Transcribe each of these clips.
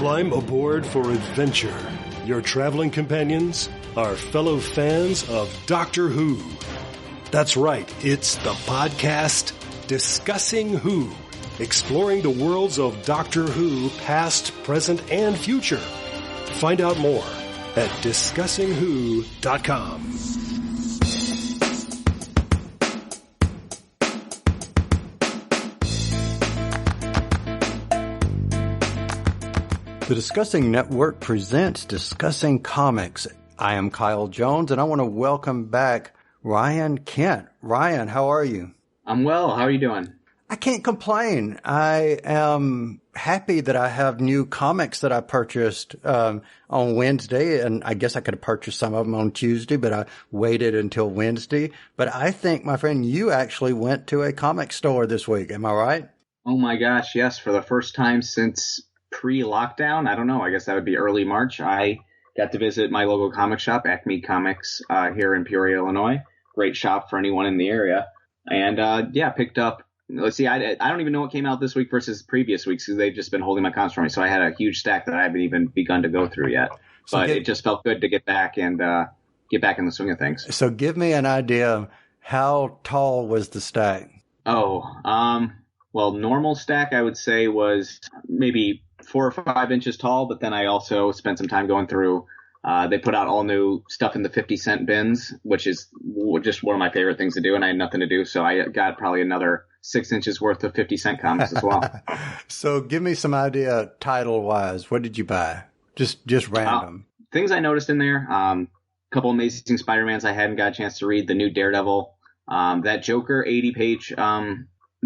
Climb aboard for adventure. Your traveling companions are fellow fans of Doctor Who. That's right, it's the podcast Discussing Who, exploring the worlds of Doctor Who, past, present, and future. Find out more at discussingwho.com. The Discussing Network presents Discussing Comics. I am Kyle Jones, and I want to welcome back Ryan Kent. Ryan, how are you? I'm well. How are you doing? I can't complain. I am happy that I have new comics that I purchased on Wednesday, and I guess I could have purchased some of them on Tuesday, but I waited until Wednesday. But I think, my friend, you actually went to a comic store this week. Am I right? Oh my gosh, yes. For the first time since pre-lockdown, I don't know, I guess that would be early March, I got to visit my local comic shop, Acme Comics, here in Peoria, Illinois. Great shop for anyone in the area. And picked up, let's see, I don't even know what came out this week versus previous weeks because they've just been holding my comics for me. So I had a huge stack that I haven't even begun to go through yet. But it just felt good to get back and get back in the swing of things. So give me an idea, how tall was the stack? Well, normal stack I would say was maybe 4 or 5 inches tall, but then I also spent some time going through, they put out all new stuff in the 50-cent bins, which is just one of my favorite things to do, and I had nothing to do, so I got probably another 6 inches worth of 50-cent comics as well. So give me some idea title-wise. What did you buy? Just random. Things I noticed in there, a couple Amazing Spider-Mans I hadn't got a chance to read, the new Daredevil, that Joker 80-page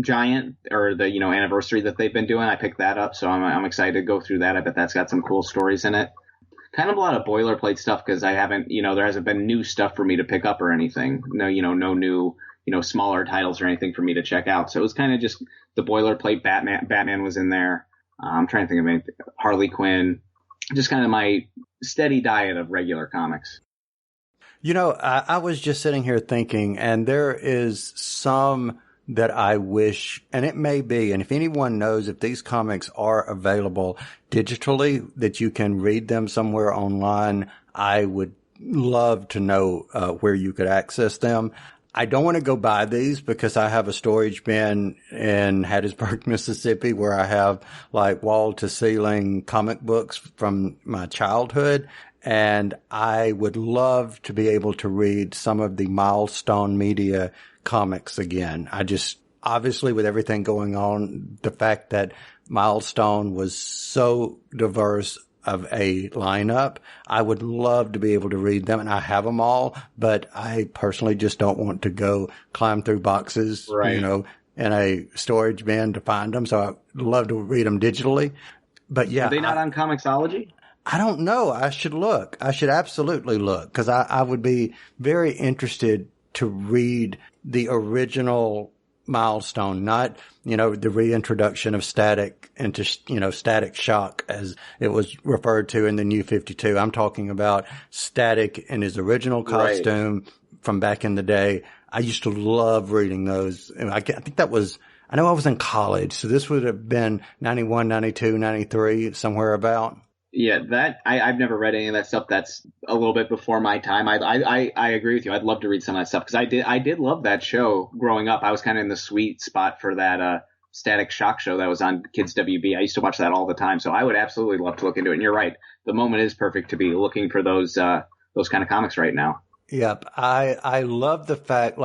giant, or the anniversary that they've been doing. I picked that up, so I'm excited to go through that. I bet that's got some cool stories in it. Kind of a lot of boilerplate stuff because I haven't, there hasn't been new stuff for me to pick up or anything. No new, smaller titles or anything for me to check out. So it was kind of just the boilerplate. Batman was in there. I'm trying to think of anything. Harley Quinn. Just kind of my steady diet of regular comics. I was just sitting here thinking, and there is some that I wish, and it may be, and if anyone knows if these comics are available digitally, that you can read them somewhere online, I would love to know where you could access them. I don't want to go buy these because I have a storage bin in Hattiesburg, Mississippi, where I have like wall-to-ceiling comic books from my childhood. And I would love to be able to read some of the Milestone Media comics again. Obviously with everything going on, the fact that Milestone was so diverse of a lineup, I would love to be able to read them, and I have them all, but I personally just don't want to go climb through boxes, right, in a storage bin to find them. So I'd love to read them digitally. But yeah. Are they not on Comixology? I don't know. I should look. I should absolutely look because I would be very interested to read the original Milestone, not, the reintroduction of Static into, Static Shock as it was referred to in the New 52. I'm talking about Static in his original costume from back in the day. I used to love reading those. And I think that was, I know I was in college, so this would have been 91, 92, 93, somewhere about. Yeah, I've never read any of that stuff. That's a little bit before my time. I agree with you. I'd love to read some of that stuff because I did love that show growing up. I was kind of in the sweet spot for that Static Shock show that was on Kids WB. I used to watch that all the time. So I would absolutely love to look into it. And you're right, the moment is perfect to be looking for those kind of comics right now. Yep, I love the fact,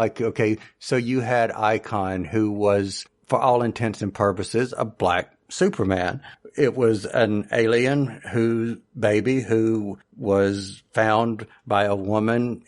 so you had Icon, who was, for all intents and purposes, a black Superman. It was an alien who was found by a woman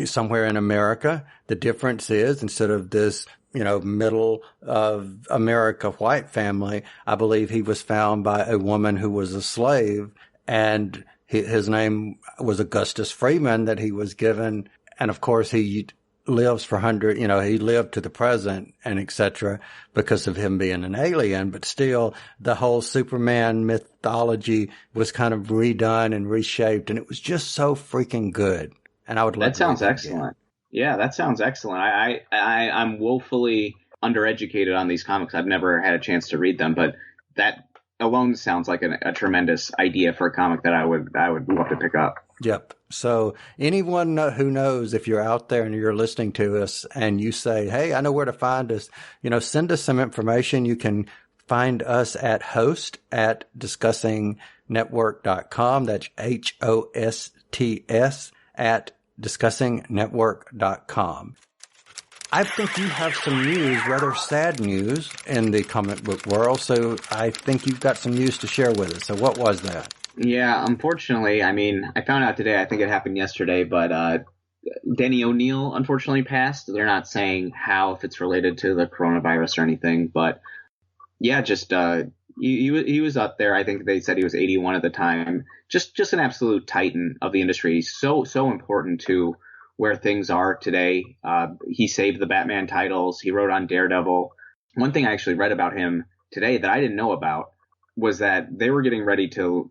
somewhere in America. The difference is, instead of this, middle of America white family, I believe he was found by a woman who was a slave, and his name was Augustus Freeman that he was given. And of course he lives for he lived to the present and etc. because of him being an alien, but still the whole Superman mythology was kind of redone and reshaped, and it was just so freaking good. And I would love that sounds excellent. Yeah, that sounds excellent. I'm woefully undereducated on these comics. I've never had a chance to read them, but that alone sounds like a tremendous idea for a comic that I would love to pick up. Yep. So anyone who knows, if you're out there and you're listening to us and you say, hey, I know where to find us, send us some information. You can find us at host@discussingnetwork.com. That's HOSTS at discussingnetwork.com. I think you have some news, rather sad news, in the comic book world. So I think you've got some news to share with us. So what was that? Yeah, unfortunately, I mean, I found out today, I think it happened yesterday, but Denny O'Neil unfortunately passed. They're not saying how, if it's related to the coronavirus or anything, but yeah, just he was up there. I think they said he was 81 at the time. Just an absolute titan of the industry. So important to where things are today. He saved the Batman titles. He wrote on Daredevil. One thing I actually read about him today that I didn't know about was that they were getting ready to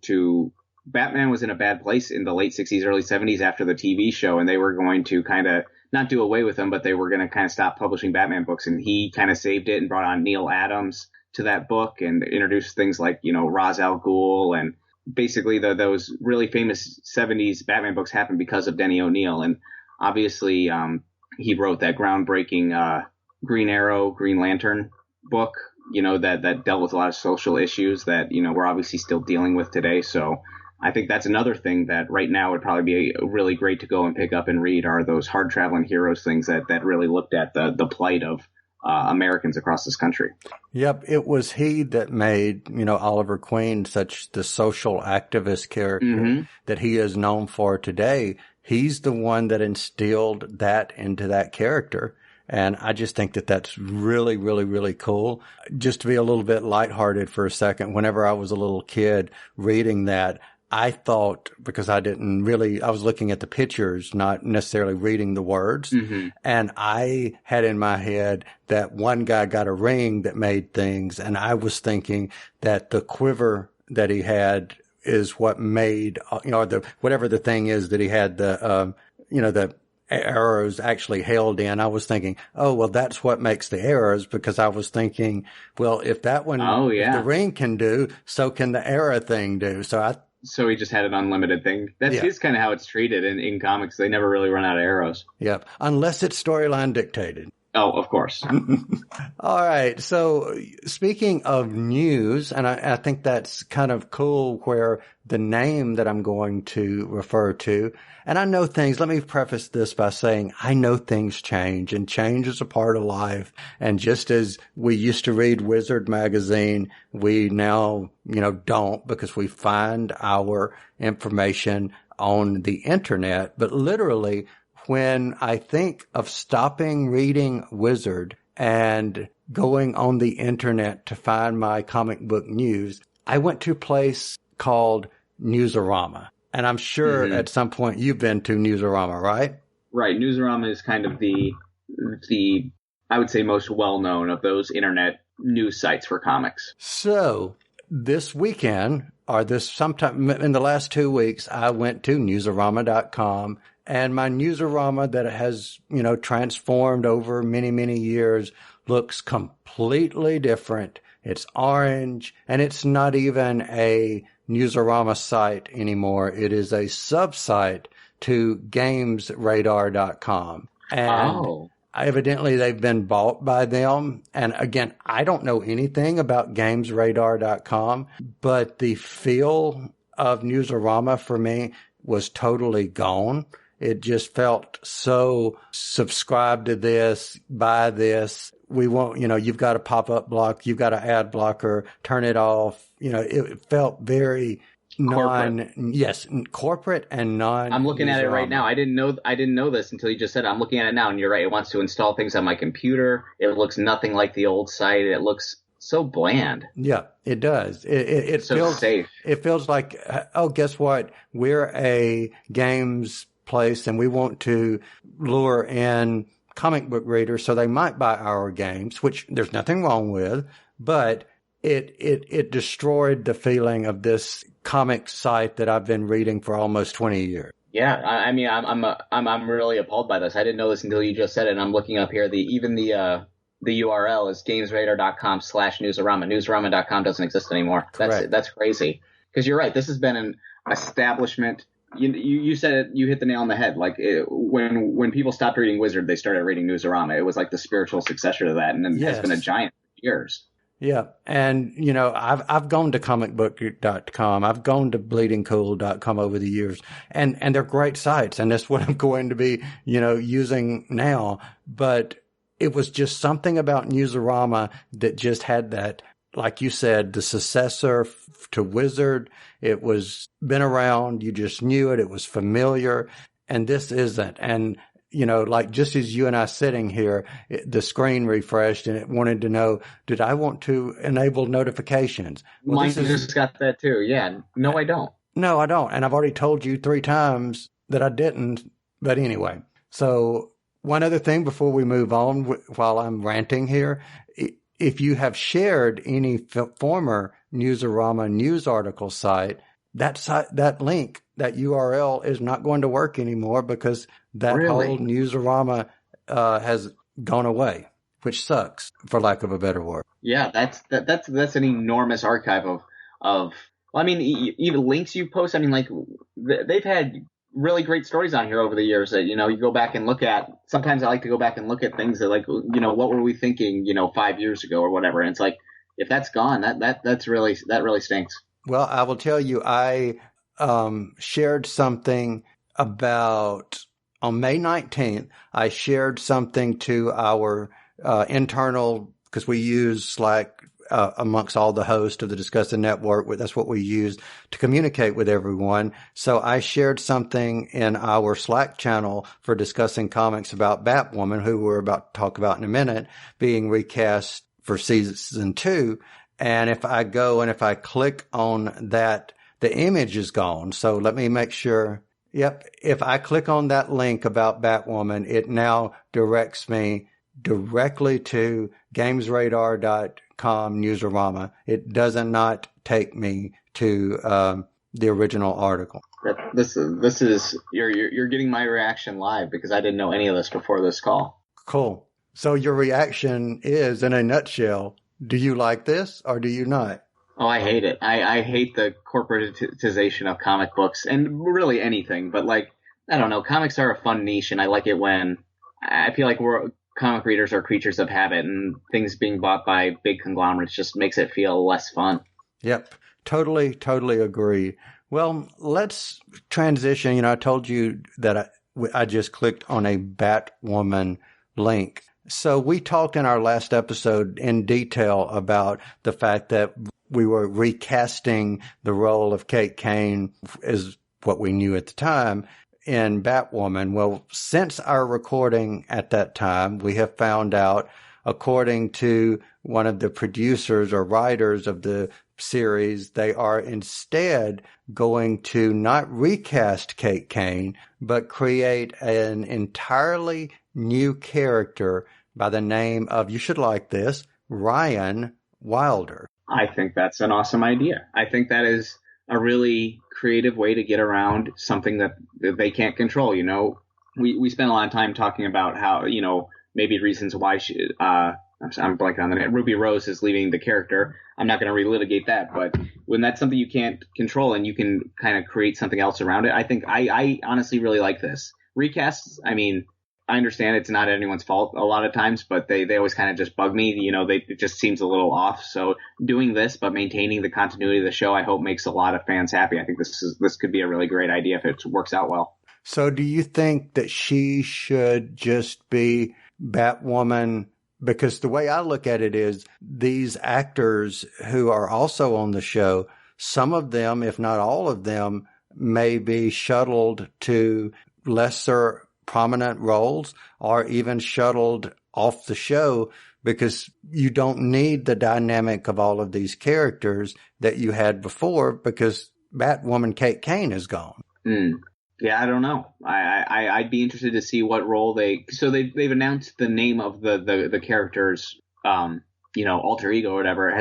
Batman was in a bad place in the late 60s, early 70s after the TV show, and they were going to kind of not do away with him, but they were going to kind of stop publishing Batman books, and he kind of saved it and brought on Neil Adams to that book and introduced things like, Ra's al Ghul, and basically those really famous 70s Batman books happened because of Denny O'Neil. And obviously he wrote that groundbreaking Green Arrow, Green Lantern book, that dealt with a lot of social issues that, we're obviously still dealing with today. So I think that's another thing that right now would probably be really great to go and pick up and read, are those hard traveling heroes things that really looked at the plight of Americans across this country. Yep. It was he that made, Oliver Queen such the social activist character that he is known for today. He's the one that instilled that into that character. And I just think that that's really, really, really cool. Just to be a little bit lighthearted for a second, whenever I was a little kid reading that, I thought, because I was looking at the pictures, not necessarily reading the words. And I had in my head that one guy got a ring that made things. And I was thinking that the quiver that he had is what made, whatever the thing is that he had the arrows actually held in. I was thinking, oh, well, that's what makes the arrows, because I was thinking, well, if that one, if the ring can do, so can the arrow thing do. So he just had an unlimited thing. That's kind of how it's treated in comics. They never really run out of arrows. Yep. Unless it's storyline dictated. Oh, of course. All right. So speaking of news, and I think that's kind of cool where the name that I'm going to refer to, and I know things, let me preface this by saying I know things change, and change is a part of life. And just as we used to read Wizard magazine, we now, don't, because we find our information on the internet. But literally, when I think of stopping reading Wizard and going on the internet to find my comic book news, I went to a place called Newsarama. And I'm sure at some point you've been to Newsarama, right? Right. Newsarama is kind of the I would say, most well-known of those internet news sites for comics. So this weekend, or sometime in the last 2 weeks, I went to Newsarama.com. And my Newsarama that has, transformed over many, many years looks completely different. It's orange, and it's not even a Newsarama site anymore. It is a sub-site to GamesRadar.com. And evidently they've been bought by them. And again, I don't know anything about GamesRadar.com, but the feel of Newsarama for me was totally gone. It just felt so subscribe to this, buy this. We won't, you've got a pop-up block, you've got an ad blocker, turn it off. It felt very corporate and non. I'm looking at it right now. I didn't know this until you just said it. I'm looking at it now, and you're right. It wants to install things on my computer. It looks nothing like the old site. It looks so bland. Yeah, it does. It so feels safe. It feels like, oh, guess what? We're a games place and we want to lure in comic book readers so they might buy our games, which there's nothing wrong with, but it destroyed the feeling of this comic site that I've been reading for almost 20 years. Yeah, I mean, I'm really appalled by this. I didn't know this until you just said it. And I'm looking up here. The the URL is gamesradar.com/newsarama. Newsarama.com doesn't exist anymore. Correct. That's crazy. Because you're right. This has been an establishment. You said it, you hit the nail on the head. Like when people stopped reading Wizard, they started reading Newsarama. It was like the spiritual successor to that, and then has been a giant for years. Yeah. And, I've gone to comicbook.com. I've gone to bleedingcool.com over the years, and they're great sites. And that's what I'm going to be, using now. But it was just something about Newsarama that just had that, like you said, the successor to Wizard. It was been around. You just knew it. It was familiar. And this isn't. And, like just as you and I sitting here, the screen refreshed and it wanted to know, did I want to enable notifications? Well, Mine just got that too. Yeah. No, I don't. No, I don't. And I've already told you 3 times that I didn't. But anyway, so one other thing before we move on while I'm ranting here, if you have shared any former Newsarama news article site, that link, that URL is not going to work anymore because that whole Newsarama has gone away, which sucks, for lack of a better word. Yeah, that's an enormous archive of. Well, I mean, even links you post. I mean, like they've had really great stories on here over the years that you go back and look at. Sometimes I like to go back and look at things that, like, what were we thinking 5 years ago or whatever. And it's like, if that's gone, that really stinks. Well, I will tell you, I shared something about on May 19th. I shared something to our internal, because we use Slack amongst all the hosts of the Discussing Network. That's what we use to communicate with everyone. So I shared something in our Slack channel for Discussing Comics about Batwoman, who we're about to talk about in a minute, being recast for season 2. And if I go and if I click on that, the image is gone. So let me make sure. Yep. If I click on that link about Batwoman, it now directs me directly to gamesradar.com Newsarama. It does not take me to the original article. This is you're getting my reaction live because I didn't know any of this before this call. Cool. So your reaction is, in a nutshell, do you like this or do you not? Oh, I hate it. I hate the corporatization of comic books and really anything. But, like, I don't know. Comics are a fun niche, and I like it when I feel like comic readers are creatures of habit, and things being bought by big conglomerates just makes it feel less fun. Yep. Totally agree. Well, let's transition. I told you that I just clicked on a Batwoman link. So we talked in our last episode in detail about the fact that we were recasting the role of Kate Kane, as what we knew at the time, in Batwoman. Well, since our recording at that time, we have found out, according to one of the producers or writers of the series, they are instead going to not recast Kate Kane, but create an entirely new character by the name of, you should like this, Ryan Wilder. I think that's an awesome idea. I think that is a really creative way to get around something that they can't control. We spent a lot of time talking about how, maybe reasons why I'm blanking on the name. Ruby Rose is leaving the character. I'm not going to relitigate that, but when that's something you can't control and you can kind of create something else around it, I think I honestly really like this. Recasts, I mean, I understand it's not anyone's fault a lot of times, but they always kind of just bug me. It just seems a little off. So doing this, but maintaining the continuity of the show, I hope makes a lot of fans happy. I think this could be a really great idea if it works out well. So do you think that she should just be Batwoman? Because the way I look at it is these actors who are also on the show, some of them, if not all of them, may be shuttled to lesser prominent roles or even shuttled off the show because you don't need the dynamic of all of these characters that you had before because Batwoman Kate Kane is gone. Yeah, I don't know. I'd be interested to see what role they've announced the name of the characters alter ego or whatever.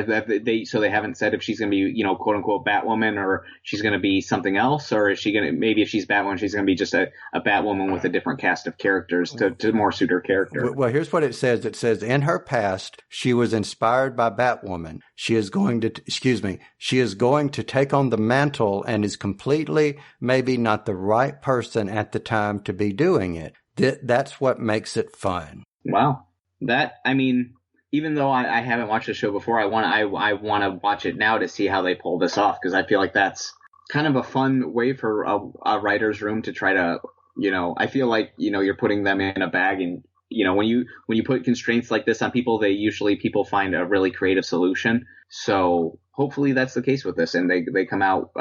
So they haven't said if she's going to be, quote unquote Batwoman, or she's going to be something else, or is she going to, maybe if she's Batwoman, she's going to be just a Batwoman with a different cast of characters to more suit her character. Well, here's what it says. It says in her past, she was inspired by Batwoman. She is going to take on the mantle and is completely maybe not the right person at the time to be doing it. That's what makes it fun. Wow. Even though I haven't watched the show before, I want to watch it now to see how they pull this off, because I feel like that's kind of a fun way for a writer's room to try to, I feel like, you're putting them in a bag, and, when you put constraints like this on people, people find a really creative solution. So hopefully that's the case with this, and they come out,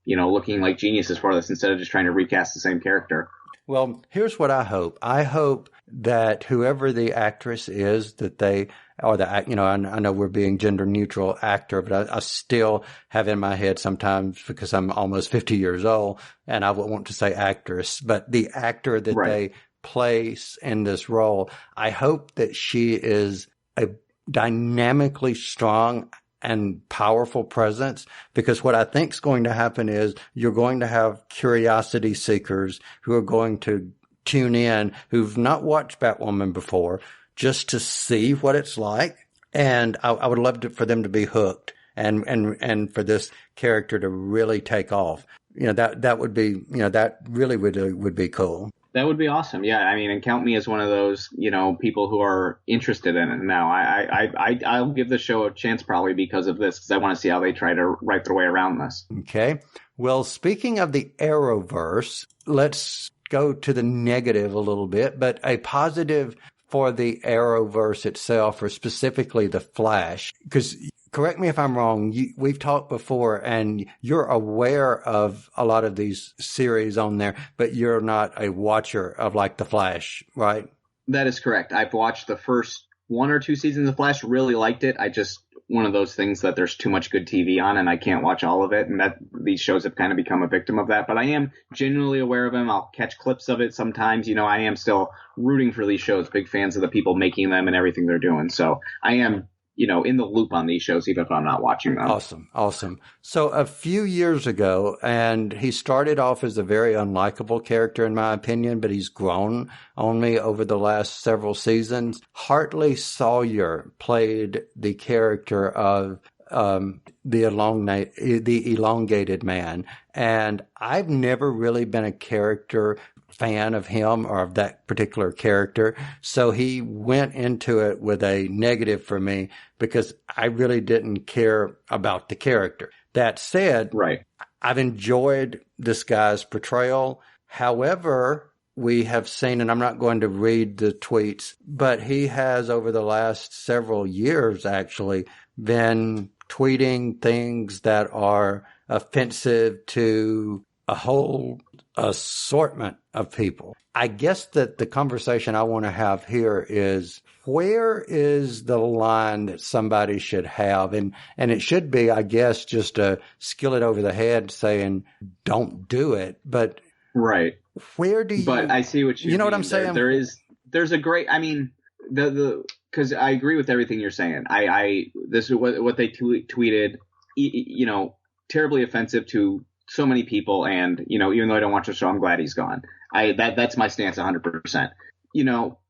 looking like geniuses for this instead of just trying to recast the same character. Well, here's what I hope. I hope that whoever the actress is, that they, or the, I know we're being gender neutral actor, but I still have in my head sometimes, because I'm almost 50 years old and I would want to say actress, but the actor that they place in this role, I hope that she is a dynamically strong and powerful presence, because what I think is going to happen is you're going to have curiosity seekers who are going to tune in, who've not watched Batwoman before, just to see what it's like. And I would love for them to be hooked and for this character to really take off. That would be, that really would be cool. That would be awesome. Yeah. And count me as one of those, people who are interested in it now. I'll give the show a chance probably because of this, because I want to see how they try to write their way around this. Okay. Well, speaking of the Arrowverse, let's go to the negative a little bit, but a positive for the Arrowverse itself, or specifically the Flash, because correct me if I'm wrong, we've talked before and you're aware of a lot of these series on there, but you're not a watcher of like the Flash, right? That is correct. I've watched the first 1 or 2 seasons of Flash, really liked it. I just, one of those things that there's too much good TV on and I can't watch all of it. And that these shows have kind of become a victim of that, but I am genuinely aware of them. I'll catch clips of it sometimes. I am still rooting for these shows, big fans of the people making them and everything they're doing. So I am, in the loop on these shows, even if I'm not watching them. Awesome. So a few years ago, and he started off as a very unlikable character, in my opinion, but he's grown on me over the last several seasons. Hartley Sawyer played the character of the elongated man. And I've never really been a character fan of him or of that particular character. So he went into it with a negative for me because I really didn't care about the character. That said, I've enjoyed this guy's portrayal. However, we have seen, and I'm not going to read the tweets, but he has over the last several years actually been tweeting things that are offensive to a whole assortment of people. I guess that the conversation I want to have here is, where is the line that somebody should have? And it should be, I guess, just a skillet over the head saying, don't do it. But where do you... But I see what you mean. You know what I'm saying? There's a great... because I agree with everything you're saying. This is what they tweeted, terribly offensive to so many people, and even though I don't watch the show, I'm glad he's gone. That's my stance 100%.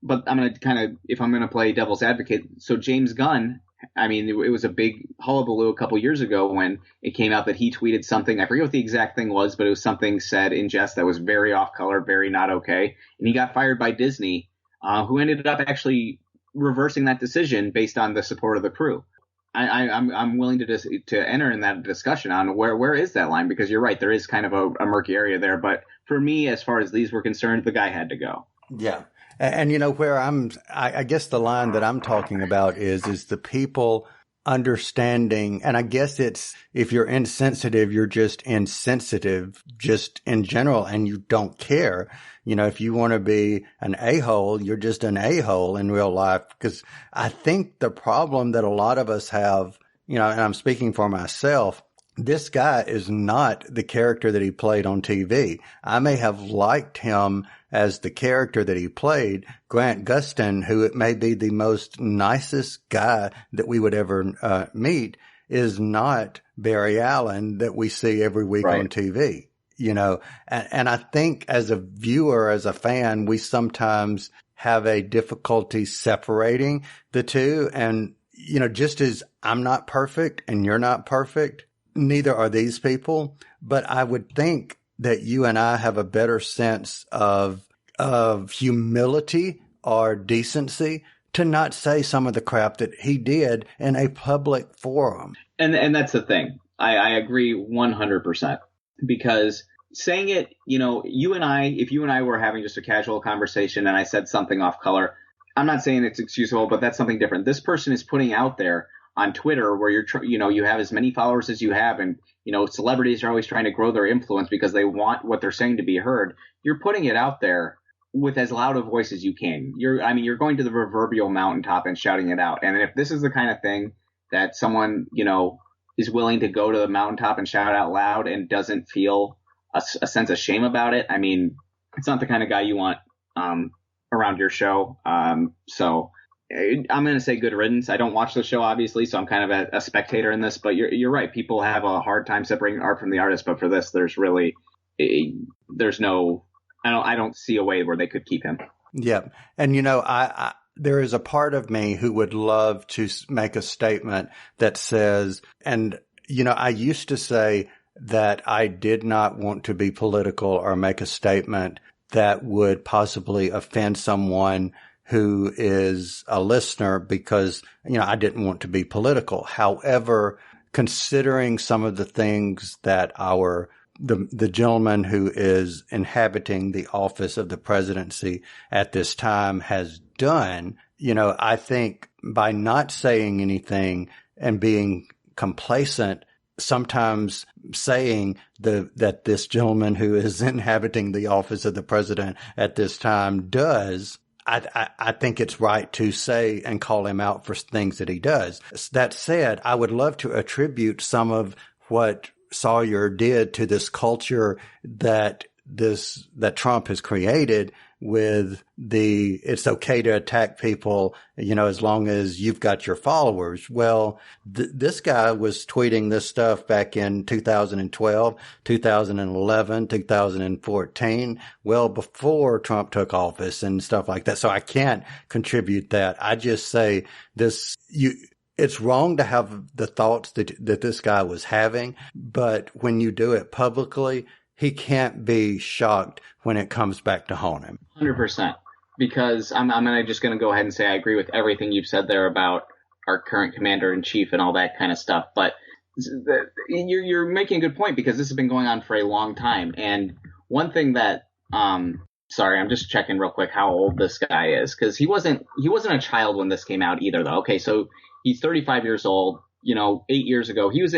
But I'm gonna if I'm gonna play devil's advocate, so James Gunn, it was a big hullabaloo a couple years ago when it came out that he tweeted something. I forget what the exact thing was, but it was something said in jest that was very off color, very not okay, and he got fired by Disney, who ended up actually reversing that decision based on the support of the crew. I'm willing to enter in that discussion on where is that line, because you're right, there is kind of a murky area there. But for me, as far as these were concerned, the guy had to go. Yeah. And where I guess the line that I'm talking about is the people understanding. And I guess it's, if you're insensitive, you're just insensitive just in general, and you don't care. If you want to be an a-hole, you're just an a-hole in real life. Because I think the problem that a lot of us have, and I'm speaking for myself, this guy is not the character that he played on TV. I may have liked him as the character that he played. Grant Gustin, who it may be the most nicest guy that we would ever meet, is not Barry Allen that we see every week Right. on TV. You know, and I think as a viewer, as a fan, we sometimes have a difficulty separating the two. And, you know, just as I'm not perfect and you're not perfect, neither are these people. But I would think that you and I have a better sense of humility or decency to not say some of the crap that he did in a public forum. And that's the thing. I agree 100%. Because saying it, you know, if you and I were having just a casual conversation and I said something off color, I'm not saying it's excusable, but that's something different. This person is putting out there on Twitter where you have as many followers as you have, and, you know, celebrities are always trying to grow their influence because they want what they're saying to be heard. You're putting it out there with as loud a voice as you can. You're going to the proverbial mountaintop and shouting it out. And if this is the kind of thing that someone, you know, is willing to go to the mountaintop and shout out loud and doesn't feel a sense of shame about it, I mean, it's not the kind of guy you want around your show. So I'm going to say good riddance. I don't watch the show, obviously, so I'm kind of a spectator in this. But you're right. People have a hard time separating art from the artist. But for this, there's no. I don't see a way where they could keep him. Yeah, and you know, there is a part of me who would love to make a statement that says, and, you know, I used to say that I did not want to be political or make a statement that would possibly offend someone who is a listener because, you know, I didn't want to be political. However, considering some of the things that the gentleman who is inhabiting the office of the presidency at this time has done, you know, I think by not saying anything and being complacent, sometimes saying that this gentleman who is inhabiting the office of the president at this time does, I think it's right to say and call him out for things that he does. That said, I would love to attribute some of what Sawyer did to this culture that Trump has created with it's okay to attack people, you know, as long as you've got your followers. Well, this guy was tweeting this stuff back in 2012, 2011, 2014, well before Trump took office and stuff like that. So I can't contribute that. I just say it's wrong to have the thoughts that this guy was having, but when you do it publicly, he can't be shocked when it comes back to haunt him. 100%. Because I'm just going to go ahead and say I agree with everything you've said there about our current commander in chief and all that kind of stuff. But you're making a good point because this has been going on for a long time. And one thing that, sorry, I'm just checking real quick how old this guy is, because he wasn't a child when this came out either, though. Okay, so he's 35 years old. You know, 8 years ago, he was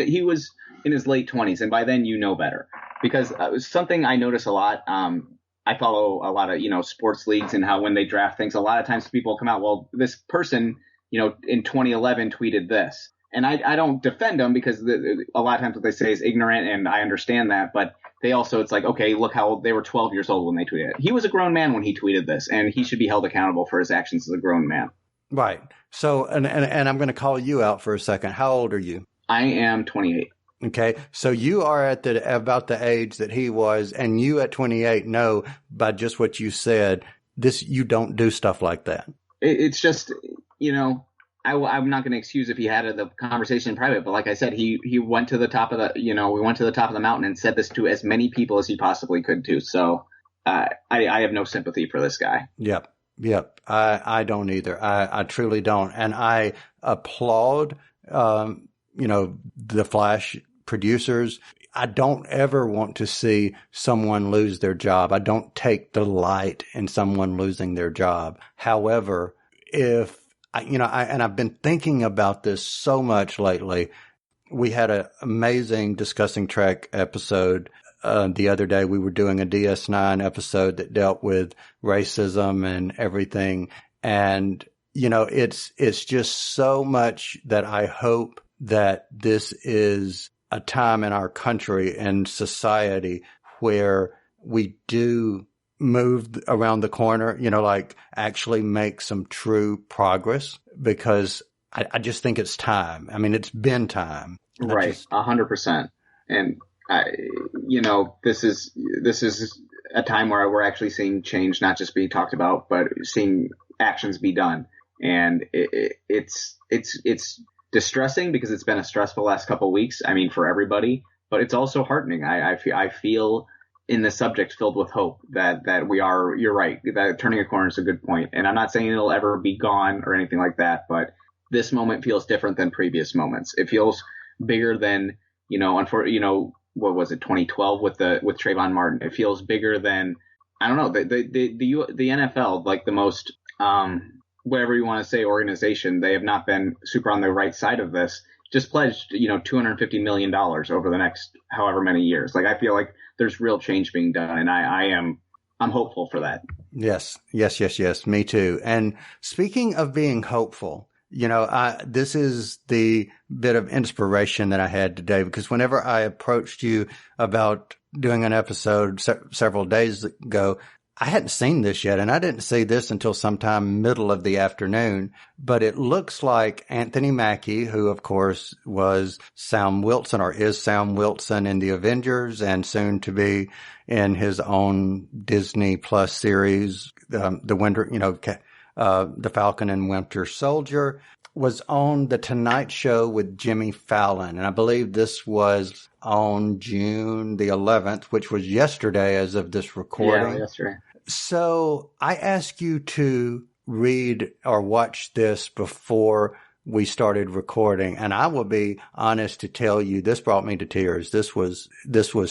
in his late 20s, and by then you know better. Because something I notice a lot, I follow a lot of, you know, sports leagues and how when they draft things, a lot of times people come out, well, this person, you know, in 2011 tweeted this. And I don't defend them because a lot of times what they say is ignorant, and I understand that. But they also, it's like, okay, look how old they were, 12 years old when they tweeted it. He was a grown man when he tweeted this, and he should be held accountable for his actions as a grown man. Right. So, and I'm going to call you out for a second. How old are you? I am 28. Okay. So you are about the age that he was, and you at 28 know by just what you said, you don't do stuff like that. It's just, you know, I'm not going to excuse if he had the conversation in private, but like I said, he went to the top of we went to the top of the mountain and said this to as many people as he possibly could to. So I have no sympathy for this guy. Yep. I don't either. I truly don't. And I applaud, the Flash producers. I don't ever want to see someone lose their job. I don't take delight in someone losing their job. However, I've been thinking about this so much lately. We had an amazing Discussing Trek episode the other day. We were doing a DS9 episode that dealt with racism and everything. And, you know, it's just so much that I hope that this is a time in our country and society where we do move around the corner, like actually make some true progress, because I just think it's time. I mean, it's been time. Right. 100%. And this is a time where we're actually seeing change not just be talked about, but seeing actions be done. And it's distressing because it's been a stressful last couple of weeks. I mean, for everybody, but it's also heartening. I feel in the subject filled with hope that you're right, that turning a corner is a good point. And I'm not saying it'll ever be gone or anything like that, but this moment feels different than previous moments. It feels bigger than, what was it, 2012 with Trayvon Martin. It feels bigger than, I don't know, the NFL, like the most, whatever you want to say, organization. They have not been super on the right side of this. Just pledged, $250 million over the next however many years. Like, I feel like there's real change being done, and I'm hopeful for that. Yes. Me too. And speaking of being hopeful, this is the bit of inspiration that I had today, because whenever I approached you about doing an episode several days ago, I hadn't seen this yet, and I didn't see this until sometime middle of the afternoon, but it looks like Anthony Mackie, who of course was Sam Wilson, or is Sam Wilson in the Avengers, and soon to be in his own Disney Plus series, the Falcon and Winter Soldier, was on The Tonight Show with Jimmy Fallon. And I believe this was on June the 11th, which was yesterday as of this recording. Yeah, yesterday. So I asked you to read or watch this before we started recording. And I will be honest to tell you, this brought me to tears. This was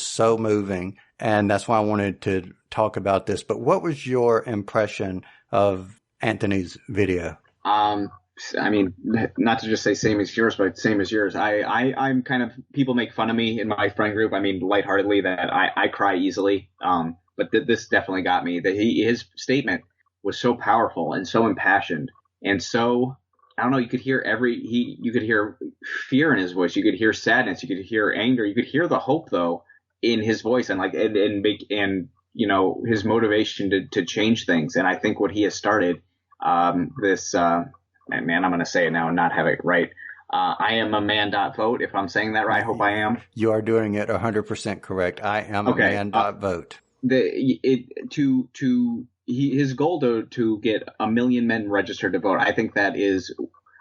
so moving. And that's why I wanted to talk about this. But what was your impression of Anthony's video? I mean, not to just say same as yours, but same as yours. I'm kind of, people make fun of me in my friend group. I mean, lightheartedly, that I cry easily. But this definitely got me. That his statement was so powerful and so impassioned, and so, I don't know, you could hear you could hear fear in his voice. You could hear sadness. You could hear anger. You could hear the hope though in his voice, and his motivation to change things. And I think what he has started, I'm going to say it now and not have it right. I am a man.vote, if I'm saying that right. I hope I am. You are doing it 100% correct. I am okay. A man.vote. His goal to get 1 million men registered to vote. I think that is,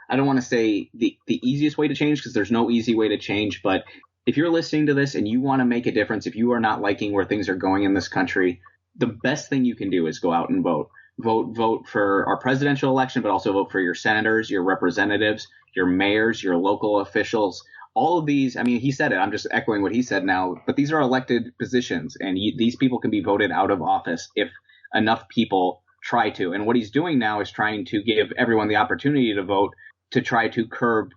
I don't want to say the easiest way to change, because there's no easy way to change. But if you're listening to this and you want to make a difference, if you are not liking where things are going in this country, the best thing you can do is go out and vote. Vote for our presidential election, but also vote for your senators, your representatives, your mayors, your local officials. All of these, I mean, he said it, I'm just echoing what he said now, but these are elected positions, and these people can be voted out of office if enough people try to. And what he's doing now is trying to give everyone the opportunity to vote, to try to curb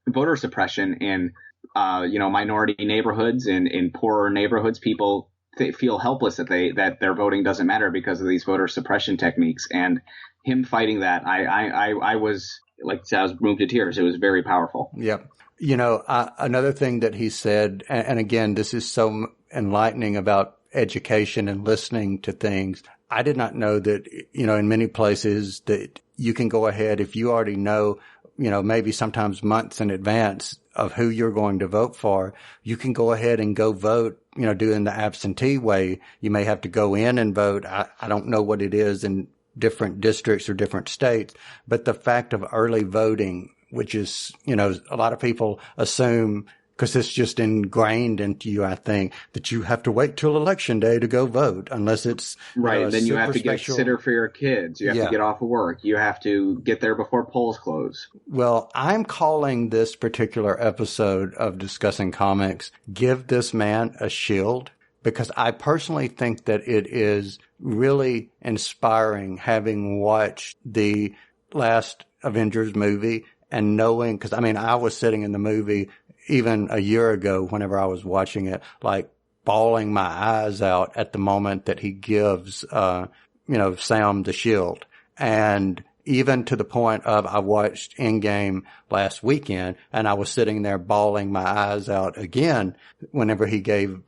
voter suppression in minority neighborhoods and in poorer neighborhoods. People feel helpless that their voting doesn't matter because of these voter suppression techniques. And him fighting that, I was, like I was moved to tears. It was very powerful. Yep. Another thing that he said, and again, this is so enlightening about education and listening to things. I did not know that, in many places that you can go ahead, if you already know, maybe sometimes months in advance of who you're going to vote for, you can go ahead and go vote, doing the absentee way. You may have to go in and vote. I don't know what it is in different districts or different states, but the fact of early voting, which is, a lot of people assume, because it's just ingrained into you, I think, that you have to wait till election day to go vote, unless it's right. Then you have to get a sitter for your kids. You have to get off of work. You have to get there before polls close. Well, I'm calling this particular episode of Discussing Comics, Give This Man a Shield, because I personally think that it is really inspiring, having watched the last Avengers movie and knowing, because I was sitting in the movie even a year ago whenever I was watching it, like bawling my eyes out at the moment that he gives, Sam the shield. And even to the point of I watched Endgame last weekend and I was sitting there bawling my eyes out again whenever he gave,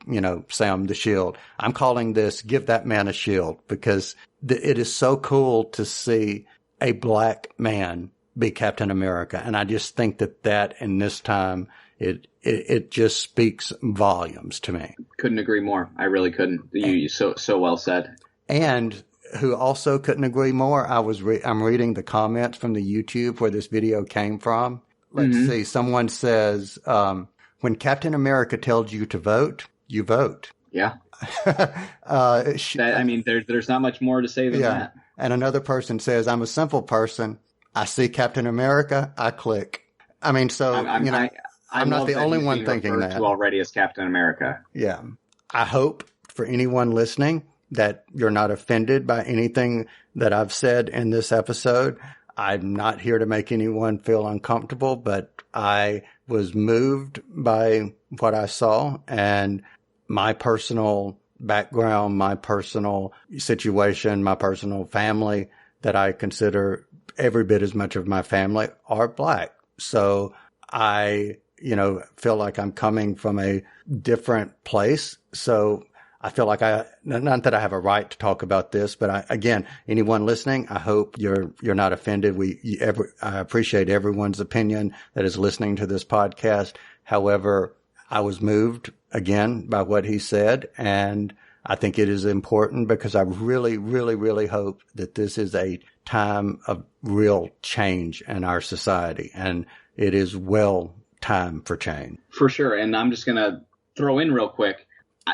Sam the shield. I'm calling this give that man a shield because it is so cool to see a black man be Captain America. And I just think that in this time, it just speaks volumes to me. Couldn't agree more. I really couldn't. You so well said. And who also couldn't agree more, I'm reading the comments from the YouTube where this video came from. Let's see. Someone says, when Captain America tells you to vote, you vote. Yeah. There's not much more to say than that. And another person says, I'm a simple person. I see Captain America, I click. I mean, so, I'm not the only one thinking that. To already as Captain America. Yeah. I hope for anyone listening that you're not offended by anything that I've said in this episode. I'm not here to make anyone feel uncomfortable, but I was moved by what I saw and my personal background, my personal situation, my personal family that I consider every bit as much of my family are black. So I, feel like I'm coming from a different place. So I feel like not that I have a right to talk about this, but again, anyone listening, I hope you're not offended. I appreciate everyone's opinion that is listening to this podcast. However, I was moved again by what he said, and I think it is important because I really, really, really hope that this is a time of real change in our society, and it is well time for change. For sure, and I'm just gonna throw in real quick.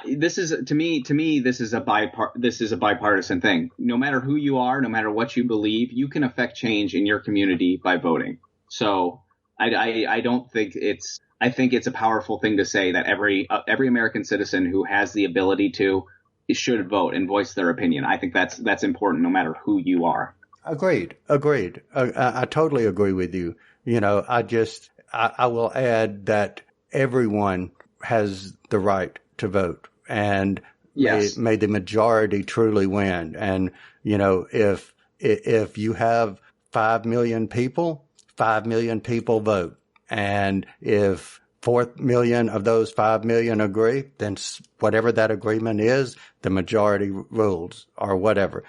This is to me. This is a bipartisan thing. No matter who you are, no matter what you believe, you can affect change in your community by voting. So I don't think it's. I think it's a powerful thing to say that every American citizen who has the ability to should vote and voice their opinion. I think that's important, no matter who you are. Agreed. I totally agree with you. I will add that everyone has the right to vote, and yes, may the majority truly win. And if you have 5 million people, 5 million people vote, and if 4 million of those 5 million agree, then whatever that agreement is, the majority rules or whatever.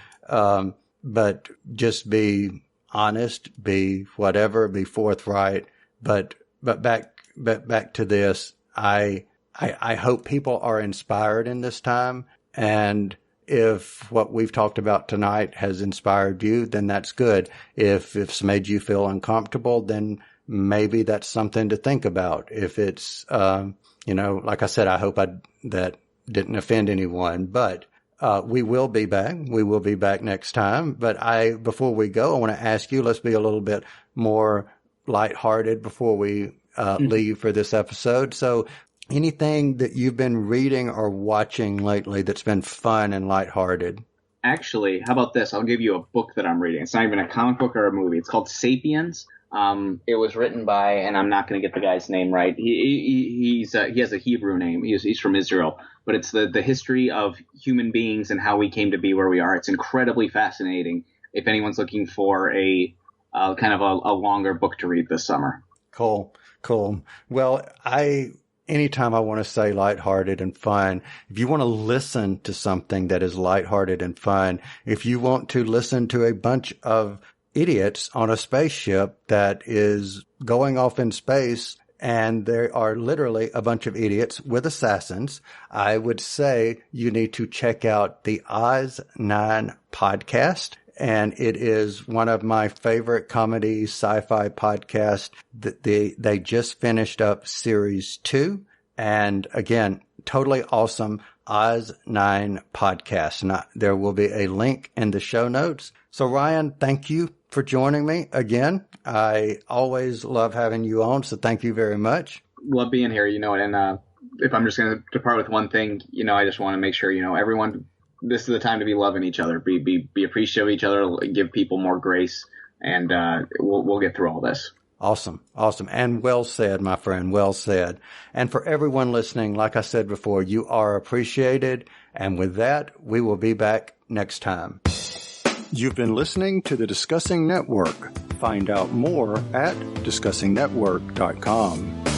But just be honest, be forthright. But back to this, I hope people are inspired in this time. And if what we've talked about tonight has inspired you, then that's good. If it's made you feel uncomfortable, then maybe that's something to think about. If it's, like I said, I hope that didn't offend anyone, but, we will be back. We will be back next time. But before we go, I want to ask you, let's be a little bit more lighthearted before we, leave for this episode. So anything that you've been reading or watching lately that's been fun and lighthearted? Actually, how about this? I'll give you a book that I'm reading. It's not even a comic book or a movie. It's called Sapiens. It was written by, and I'm not going to get the guy's name right. He has a Hebrew name. He's from Israel, but it's the history of human beings and how we came to be where we are. It's incredibly fascinating. If anyone's looking for a kind of a longer book to read this summer. Cool. Well, anytime I want to say lighthearted and fun, if you want to listen to something that is lighthearted and fun, if you want to listen to a bunch of idiots on a spaceship that is going off in space, and there are literally a bunch of idiots with assassins, I would say you need to check out the Oz 9 podcast. And it is one of my favorite comedy sci-fi podcasts. They just finished up series 2. And again, totally awesome Oz 9 podcast. And there will be a link in the show notes. So Ryan, thank you for joining me again. I always love having you on. So thank you very much. Love being here, and if I'm just going to depart with one thing, I just want to make sure, everyone, this is the time to be loving each other, be appreciative of each other, give people more grace, and we'll get through all this. Awesome. And well said, my friend, well said. And for everyone listening, like I said before, you are appreciated. And with that, we will be back next time. You've been listening to the Discussing Network. Find out more at discussingnetwork.com.